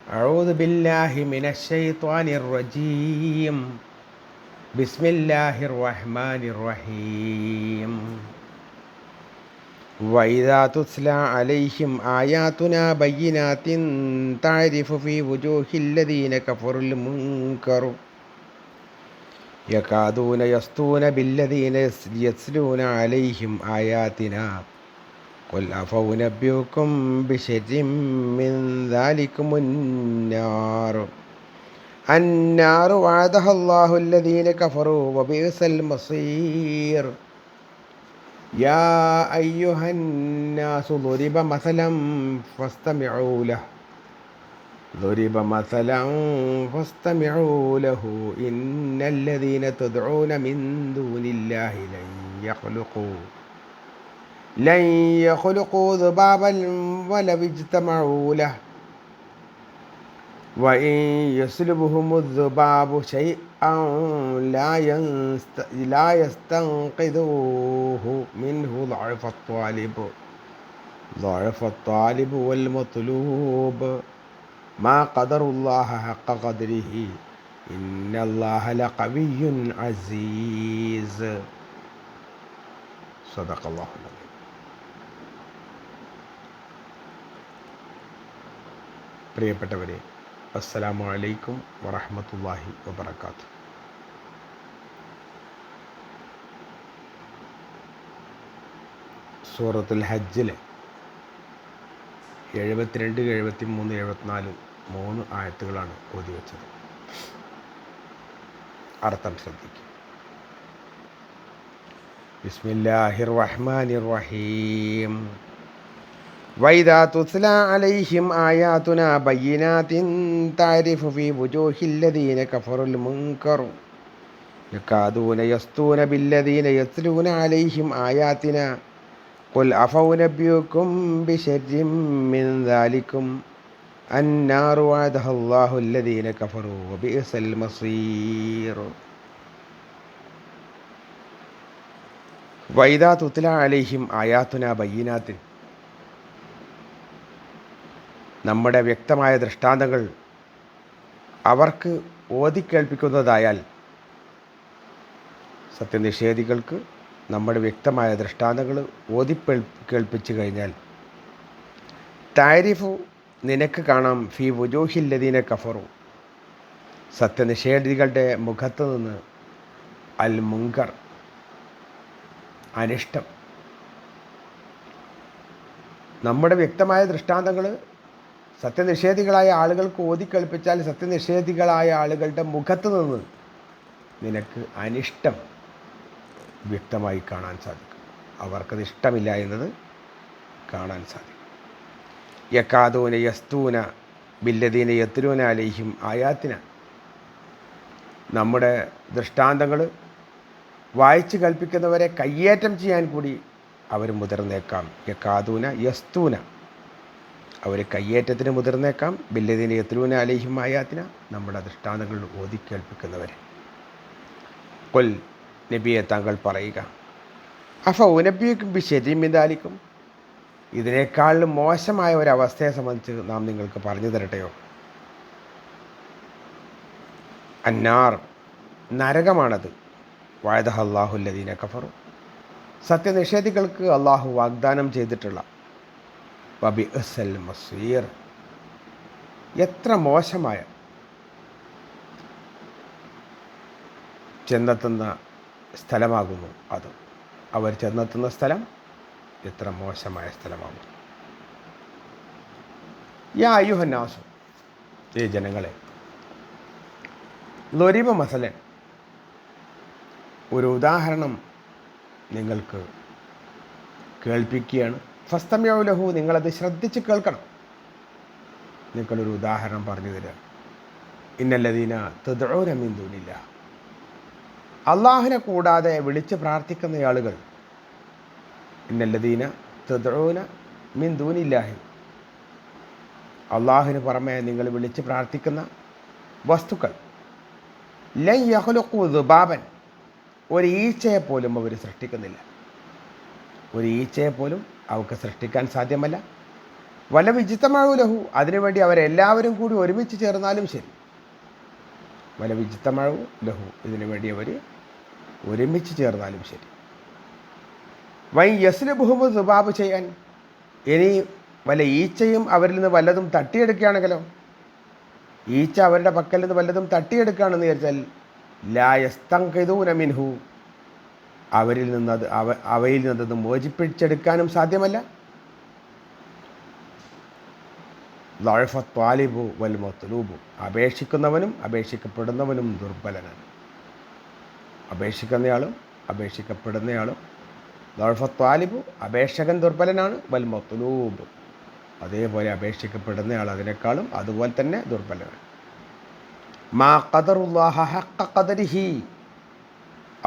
أعوذ بالله من الشيطان الرجيم. بسم الله الرحمن الرحيم. وإذا تتلى عليهم آياتنا بينات تعرف في وجوه الذين كفروا المنكر يكادون يسطون بالذين يتلون عليهم آياتنا قل أفأنبئكم بشر من ذلكم النار وعدها الله الذين كفروا وبئس المصير. يا أيها الناس ضرب مثلا فاستمعوا له إن الذين تدعون من دون الله لن يخلقوا ذبابا ولو اجتمعوا له وإن يسلبهم الذباب شيئا لا يستنقذوه منه ضعف الطالب والمطلوب ما قدر الله حق قدره إن الله لقوي عزيز. صدق الله العظيم. പ്രിയപ്പെട്ടവരെ, അസ്സലാമു അലൈക്കും വറഹ്മത്തുള്ളാഹി വബറകാതുഹു. സൂറത്തുൽ ഹജ്ജിലെ 72, 73, 74 3 ആയത്തുകളാണ് ഓതി വെച്ചത്. അർത്ഥം ശ്രദ്ധിക്കുക. ബിസ്മില്ലാഹിർ റഹ്മാനിർ റഹീം. وإذا تتلى عليهم آياتنا بينات تعرف في وجوه الذين كفروا المنكر يكادون يسطون بالذين يتلون عليهم آياتنا قل أفأنبئكم بشر من ذلكم النار وعدها الله الذين كفروا وبئس المصير. وإذا تتلى عليهم آياتنا بينات, നമ്മുടെ വ്യക്തമായ ദൃഷ്ടാന്തങ്ങൾ അവർക്ക് ഓതിക്കേൾപ്പിക്കുന്നതായാൽ, സത്യനിഷേധികൾക്ക് നമ്മുടെ വ്യക്തമായ ദൃഷ്ടാന്തങ്ങൾ കേൾപ്പിച്ചു കഴിഞ്ഞാൽ, താരിഫു നിനക്ക് കാണാം, ഫി വുജൂഹില്ലദീന കഫറു സത്യനിഷേധികളുടെ മുഖത്ത് നിന്ന്, അൽ മുങ്കർ അനിഷ്ടം. നമ്മുടെ വ്യക്തമായ ദൃഷ്ടാന്തങ്ങൾ സത്യനിഷേധികളായ ആളുകൾക്ക് ഓതിക്കേൾപ്പിച്ചാൽ സത്യനിഷേധികളായ ആളുകളുടെ മുഖത്ത് നിന്ന് നിനക്ക് അനിഷ്ടം വ്യക്തമായി കാണാൻ സാധിക്കും. അവർക്കത് ഇഷ്ടമില്ല എന്നത് കാണാൻ സാധിക്കും. യക്കാദൂന യസ്തൂന ബില്ലദീന യത്ലൂന അലൈഹിം ആയാത്തിന, നമ്മുടെ ദൃഷ്ടാന്തങ്ങൾ വായിച്ച് കൽപ്പിക്കുന്നവരെ കയ്യേറ്റം ചെയ്യാൻ കൂടി അവർ മുതിർന്നേക്കാം. യക്കാദൂന യസ്തൂന, അവർ കയ്യേറ്റത്തിന് മുതിർന്നേക്കാം. ബില്ലദീന യത്ലൂന അലൈഹിം ആയാത്തിന, നമ്മുടെ ദൃഷ്ടാന്തങ്ങൾ ഓതിക്കേൾപ്പിക്കുന്നവരെ. ഖുൽ, നബിയെ താങ്കൾ പറയുക, അഫഉനബ്ബിഉകും ബിശർരിൻ മിൻ ദാലികും, ഇതിനേക്കാൾ മോശമായ ഒരവസ്ഥയെ സംബന്ധിച്ച് നാം നിങ്ങൾക്ക് പറഞ്ഞു തരട്ടെയോ? അന്നാർ, നരകമാണത്. വഅദഹ അല്ലാഹു അല്ലദീന കഫറു, സത്യനിഷേധികൾക്ക് അള്ളാഹു വാഗ്ദാനം ചെയ്തിട്ടുള്ള. വബിഅസൽ മസീർ, എത്ര മോശമായ ചെന്നെത്തുന്ന സ്ഥലമാകുന്നു അത്. അവർ ചെന്നെത്തുന്ന സ്ഥലം എത്ര മോശമായ സ്ഥലമാകുന്നു. യാ അയ്യുഹന്നാസു, ഈ ജനങ്ങളെ, ലൊരിബ മസലൻ, ഒരു ഉദാഹരണം നിങ്ങൾക്ക് കേൾപ്പിക്കുകയാണ്. ഫസ്തമിഉ ലഹു, നിങ്ങളത് ശ്രദ്ധിച്ച് കേൾക്കണം. നിങ്ങളൊരു ഉദാഹരണം പറഞ്ഞു തരിക. ഇന്നല്ലദീന തദ്ഉന മിൻ ദൂനില്ലാഹ്, അള്ളാഹുവിനെ കൂടാതെ വിളിച്ച് പ്രാർത്ഥിക്കുന്ന ആളുകൾ. ഇന്നല്ലദീന തദ്ഉന മിൻ ദൂനില്ലാഹി, അള്ളാഹുവിന് പുറമെ നിങ്ങൾ വിളിച്ച് പ്രാർത്ഥിക്കുന്ന വസ്തുക്കൾ. ലൻ യഖ്ലുഖു ദുബാബൻ, ഒരു ഈച്ചയെപ്പോലും അവർ സൃഷ്ടിക്കുന്നില്ല. ഒരു ഈച്ചയെപ്പോലും അവർക്ക് സൃഷ്ടിക്കാൻ സാധ്യമല്ല. വല വിജിത്തമാവു ലഹു, അതിനുവേണ്ടി അവരെല്ലാവരും കൂടി ഒരുമിച്ച് ചേർന്നാലും ശരി. വല വിജിത്തമാവു ലഹു, ഇതിനു വേണ്ടി അവർ ഒരുമിച്ച് ചേർന്നാലും ശരി. വൈ യസ്ലബുഹും സുബാബ് ചെയ്യാൻ, ഇനി വല്ല ഈച്ചയും അവരിൽ നിന്ന് വല്ലതും തട്ടിയെടുക്കുകയാണെങ്കിലോ, ഈച്ച അവരുടെ പക്കൽ നിന്ന് വല്ലതും തട്ടിയെടുക്കുകയാണെന്ന് വിചാരിച്ചാൽ ലാ യസ്തൻഖിദൂന മിൻഹു, അവരിൽ നിന്ന് അവയിൽ നിന്നത് മോചിപ്പിച്ചെടുക്കാനും സാധ്യമല്ല. ളഅഫ ത്വാലിബു വൽ മത്ലൂബു, അപേക്ഷിക്കുന്നവനും അപേക്ഷിക്കപ്പെടുന്നവനും ദുർബലനാണ്. അപേക്ഷിക്കുന്നയാളും അപേക്ഷിക്കപ്പെടുന്നയാളും. ളഅഫ ത്വാലിബു, അപേക്ഷകൻ ദുർബലനാണ്. വൽ മത്ലൂബ്, അതേപോലെ അപേക്ഷിക്കപ്പെടുന്നയാൾ അതിനേക്കാളും അതുപോലെ തന്നെ ദുർബലനാണ്. മാ ഖദറുല്ലാഹ ഹഖ്ഖ ഖദരിഹി,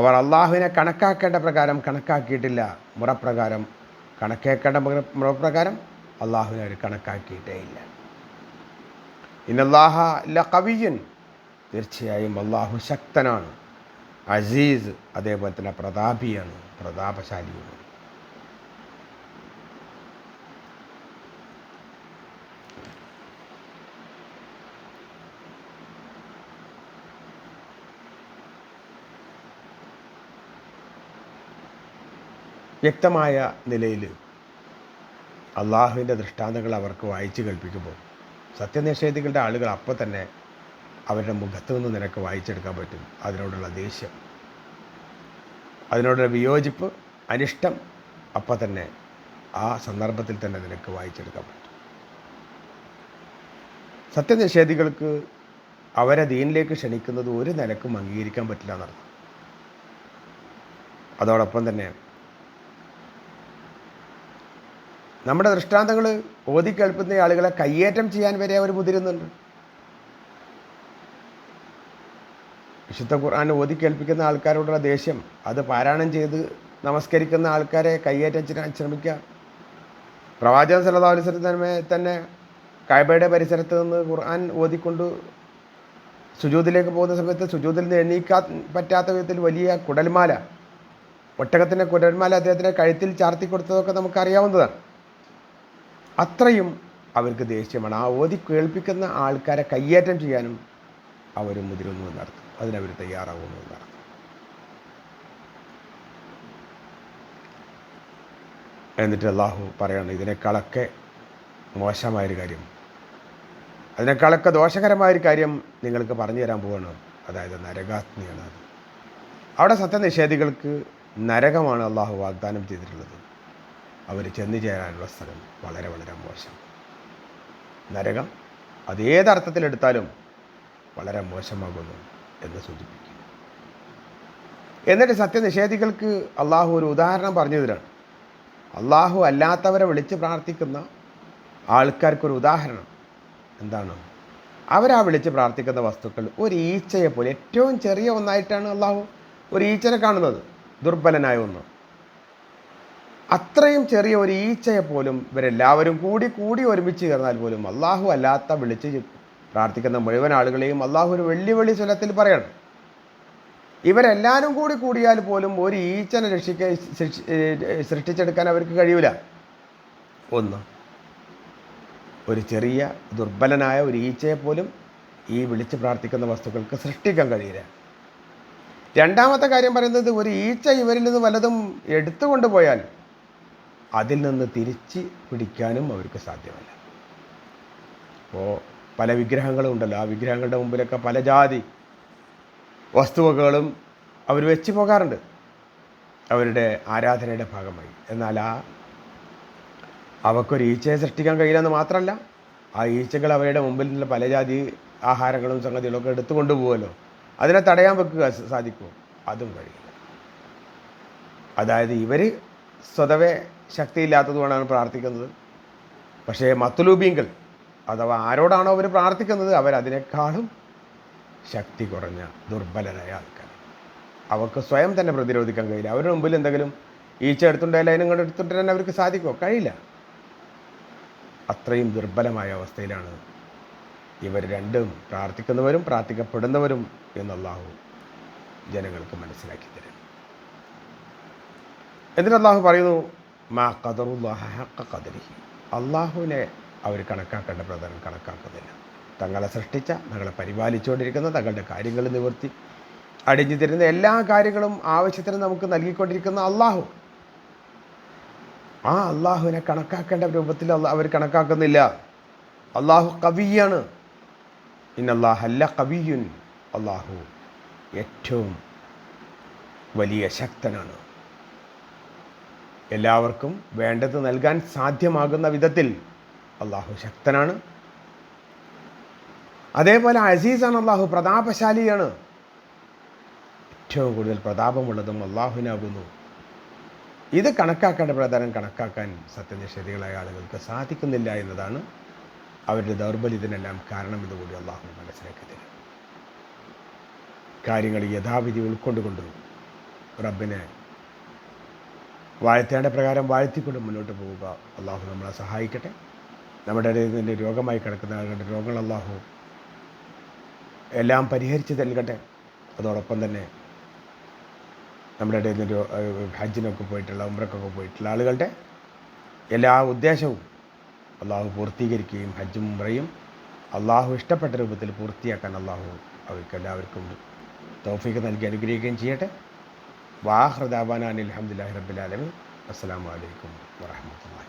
അവർ അള്ളാഹുവിനെ കണക്കാക്കേണ്ട പ്രകാരം കണക്കാക്കിയിട്ടില്ല. മുറപ്രകാരം കണക്കേക്കേണ്ട മുറപ്രകാരം അള്ളാഹുവിനെ അവർ കണക്കാക്കിയിട്ടേ ഇല്ല. ഇന്നല്ലാഹ ലഖവിയ്യുൻ, തീർച്ചയായും അള്ളാഹു ശക്തനാണ്. അസീസ്, അതേപോലെ തന്നെ പ്രതാപിയാണ്, പ്രതാപശാലിയുമാണ്. വ്യക്തമായ നിലയിൽ അള്ളാഹുവിൻ്റെ ദൃഷ്ടാന്തങ്ങൾ അവർക്ക് വായിച്ച് കേൾപ്പിക്കുമ്പോൾ സത്യനിഷേധികളുടെ ആളുകൾ അപ്പോൾ തന്നെ അവരുടെ മുഖത്തു നിന്ന് നിനക്ക് വായിച്ചെടുക്കാൻ പറ്റും അതിനോടുള്ള ദേഷ്യം, അതിനോടുള്ള വിയോജിപ്പ്, അനിഷ്ടം അപ്പോൾ തന്നെ ആ സന്ദർഭത്തിൽ തന്നെ നിനക്ക് വായിച്ചെടുക്കാൻ പറ്റും. സത്യനിഷേധികൾക്ക് അവരെ ദീനിലേക്ക് ക്ഷണിക്കുന്നത് ഒരു നിലക്കും അംഗീകരിക്കാൻ പറ്റില്ല എന്നർത്ഥം. അതോടൊപ്പം തന്നെ നമ്മുടെ ദൃഷ്ടാന്തങ്ങൾ ഓതി കേൾക്കുന്ന ആളുകളെ കയ്യേറ്റം ചെയ്യാൻ വരെ അവർ മുതിരുന്നുണ്ട്. വിശുദ്ധ ഖുർആൻ ഓതി കേൾപ്പിക്കുന്ന ആൾക്കാരോടുള്ള ദേഷ്യം, അത് പാരായണം ചെയ്ത് നമസ്കരിക്കുന്ന ആൾക്കാരെ കയ്യേറ്റം ചെയ്യാൻ ശ്രമിക്കുക. പ്രവാചകൻ സല്ലല്ലാഹു അലൈഹി വസല്ലം തന്നെ കഅബയുടെ പരിസരത്ത് നിന്ന് ഖുർആൻ ഓതിക്കൊണ്ട് സുജൂദിലേക്ക് പോകുന്ന സമയത്ത് സുജൂദിൽ നിന്ന് എണീക്കാൻ പറ്റാത്ത വിധത്തിൽ വലിയ കുടൽമാല, ഒട്ടകത്തിൻ്റെ കുടൽമാല അദ്ദേഹത്തിൻ്റെ കഴുത്തിൽ ചാർത്തി കൊടുത്തതൊക്കെ നമുക്കറിയാവുന്നതാണ്. അത്രയും അവർക്ക് ദേഷ്യമാണ്. ആ ഓതി കേൾപ്പിക്കുന്ന ആൾക്കാരെ കയ്യേറ്റം ചെയ്യാനും അവർ മുതിരുന്നു എന്നർത്ഥം, അതിനവർ തയ്യാറാവുന്നു എന്നർത്ഥം. എന്നിട്ട് അള്ളാഹു പറയാണ്, ഇതിനേക്കാളൊക്കെ മോശമായൊരു കാര്യം, അതിനേക്കാളൊക്കെ ദോഷകരമായൊരു കാര്യം നിങ്ങൾക്ക് പറഞ്ഞു തരാൻ പോവാണ്. അതായത് നരകാഗ്നിയാണ്. അത് അവിടെ സത്യനിഷേധികൾക്ക് നരകമാണ് അള്ളാഹു വാഗ്ദാനം ചെയ്തിട്ടുള്ളത്. അവർ ചെന്നു ചേരാനുള്ള സ്ഥലം വളരെ വളരെ മോശം. നരകം അതേതർത്ഥത്തിലെടുത്താലും വളരെ മോശമാകുന്നു എന്ന് സൂചിപ്പിക്കും. എന്നിട്ട് സത്യനിഷേധികൾക്ക് അള്ളാഹു ഒരു ഉദാഹരണം പറഞ്ഞു തരാണ്. അള്ളാഹു അല്ലാത്തവരെ വിളിച്ച് പ്രാർത്ഥിക്കുന്ന ആൾക്കാർക്കൊരു ഉദാഹരണം എന്താണ്? അവരാ വിളിച്ച് പ്രാർത്ഥിക്കുന്ന വസ്തുക്കൾ ഒരു ഈച്ചയെ പോലെ, ഏറ്റവും ചെറിയ ഒന്നായിട്ടാണ് അള്ളാഹു ഒരു ഈച്ചനെ കാണുന്നത്, ദുർബലനായ ഒന്ന്. അത്രയും ചെറിയ ഒരു ഈച്ചയെ പോലും ഇവരെല്ലാവരും കൂടി ഒരുമിച്ച് ചേർന്നാൽ പോലും അള്ളാഹു അല്ലാത്ത വിളിച്ച് പ്രാർത്ഥിക്കുന്ന മുഴുവൻ ആളുകളെയും അള്ളാഹു ഒരു വെല്ലുവിളി സ്വലത്തിൽ പറയണം. ഇവരെല്ലാവരും കൂടിയാൽ പോലും ഒരു ഈച്ചനെ സൃഷ്ടിച്ചെടുക്കാൻ അവർക്ക് കഴിയില്ല. ഒന്ന്, ഒരു ചെറിയ ദുർബലനായ ഒരു ഈച്ചയെ പോലും ഈ വിളിച്ച് പ്രാർത്ഥിക്കുന്ന വസ്തുക്കൾക്ക് സൃഷ്ടിക്കാൻ കഴിയില്ല. രണ്ടാമത്തെ കാര്യം പറയുന്നത്, ഒരു ഈച്ച ഇവരിൽ നിന്ന് വല്ലതും എടുത്തുകൊണ്ട് പോയാൽ അതിൽ നിന്ന് തിരിച്ച് പിടിക്കാനും അവർക്ക് സാധ്യമല്ല. അപ്പോൾ പല വിഗ്രഹങ്ങളും ഉണ്ടല്ലോ, ആ വിഗ്രഹങ്ങളുടെ മുമ്പിലൊക്കെ പല ജാതി വസ്തുവകകളും അവർ വെച്ച് പോകാറുണ്ട് അവരുടെ ആരാധനയുടെ ഭാഗമായി. എന്നാൽ അവക്കൊരു ഈച്ചയെ സൃഷ്ടിക്കാൻ കഴിയില്ലെന്ന് മാത്രമല്ല, ആ ഈച്ചകൾ അവരുടെ മുമ്പിൽ നിന്നുള്ള പല ജാതി ആഹാരങ്ങളും സംഗതികളൊക്കെ എടുത്തു കൊണ്ടുപോകുമല്ലോ, അതിനെ തടയാൻ വെക്കുക സാധിക്കുമോ? അതും കഴിയില്ല. അതായത് ഇവർ സ്വതവേ ശക്തിയില്ലാത്തതുകൊണ്ടാണ് പ്രാർത്ഥിക്കുന്നത്. പക്ഷേ മത്ലൂബീങ്ങൾ അഥവാ ആരോടാണോ അവർ പ്രാർത്ഥിക്കുന്നത് അവരതിനേക്കാളും ശക്തി കുറഞ്ഞ ദുർബലരായ ആൾക്കാർ. അവർക്ക് സ്വയം തന്നെ പ്രതിരോധിക്കാൻ കഴിയില്ല. അവരുടെ മുമ്പിൽ എന്തെങ്കിലും ഈച്ച എടുത്തുണ്ടായാലും അതിനും കൊണ്ട് എടുത്തിട്ട് തന്നെ അവർക്ക് സാധിക്കുമോ? കഴിയില്ല. അത്രയും ദുർബലമായ അവസ്ഥയിലാണ് ഇവർ രണ്ടും, പ്രാർത്ഥിക്കുന്നവരും പ്രാർത്ഥിക്കപ്പെടുന്നവരും എന്ന് അള്ളാഹു ജനങ്ങൾക്ക് മനസ്സിലാക്കി തരും. എന്നിട്ട് അള്ളാഹു പറയുന്നു, മാ ഖദറുല്ലാഹ ഹഖ്ഖ ഖദരിഹി, അള്ളാഹുവിനെ അവർ കണക്കാക്കേണ്ട പ്രധാനം കണക്കാക്കുന്നില്ല. തങ്ങളെ സൃഷ്ടിച്ച, തങ്ങളെ പരിപാലിച്ചുകൊണ്ടിരിക്കുന്ന, തങ്ങളുടെ കാര്യങ്ങൾ നിവർത്തി അടിഞ്ഞു തരുന്ന എല്ലാ കാര്യങ്ങളും ആവശ്യത്തിന് നമുക്ക് നൽകിക്കൊണ്ടിരിക്കുന്ന അള്ളാഹു, ആ അള്ളാഹുവിനെ കണക്കാക്കേണ്ട രൂപത്തിൽ അവർ കണക്കാക്കുന്നില്ല. അള്ളാഹു കവിയാണ്. ഇന്നല്ലാഹല്ല കവിയുൻ, അള്ളാഹു ഏറ്റവും വലിയ ശക്തനാണ്. എല്ലാവർക്കും വേണ്ടത് നൽകാൻ സാധ്യമാകുന്ന വിധത്തിൽ അള്ളാഹു ശക്തനാണ്. അതേപോലെ അസീസാണ് അള്ളാഹു, പ്രതാപശാലിയാണ്. ഏറ്റവും കൂടുതൽ പ്രതാപമുള്ളതും അള്ളാഹുവിനാകുന്നു. ഇത് കണക്കാക്കേണ്ട പ്രധാനം കണക്കാക്കാൻ സത്യനിഷേധികളായ ആളുകൾക്ക് സാധിക്കുന്നില്ല എന്നതാണ് അവരുടെ ദൗർബല്യത്തിനെല്ലാം കാരണമെന്ന് കൂടി അള്ളാഹു മനസ്സിലാക്കി തരും. കാര്യങ്ങൾ യഥാവിധി ഉൾക്കൊണ്ടുകൊണ്ട് റബ്ബിനെ വാഴ്ത്തേണ്ട പ്രകാരം വാഴ്ത്തിക്കൊണ്ട് മുന്നോട്ട് പോവുക. അള്ളാഹു നമ്മളെ സഹായിക്കട്ടെ. നമ്മുടെ ഇടയിൽ നിന്ന് രോഗമായി കിടക്കുന്ന ആളുകളുടെ രോഗങ്ങൾ അള്ളാഹു എല്ലാം പരിഹരിച്ച് നൽകട്ടെ. അതോടൊപ്പം തന്നെ നമ്മുടെ ഇടയിൽ നിന്ന് ഹജ്ജിനൊക്കെ പോയിട്ടുള്ള, ഉംറക്കൊക്കെ പോയിട്ടുള്ള ആളുകളുടെ എല്ലാ ഉദ്ദേശവും അള്ളാഹു പൂർത്തീകരിക്കുകയും ഹജ്ജും ഉംറയും അള്ളാഹു ഇഷ്ടപ്പെട്ട രൂപത്തിൽ പൂർത്തിയാക്കാൻ അള്ളാഹു അവർക്ക് എല്ലാവർക്കും തൗഫീഖ് നൽകി അനുഗ്രഹിക്കുകയും ചെയ്യട്ടെ. വാഹൃദാബാന അനിൽ ഹംദുലില്ലാഹി റബ്ബിൽ ആലമീൻ. അസ്സലാമു അലൈക്കും വറഹ്മത്തുള്ളാഹി.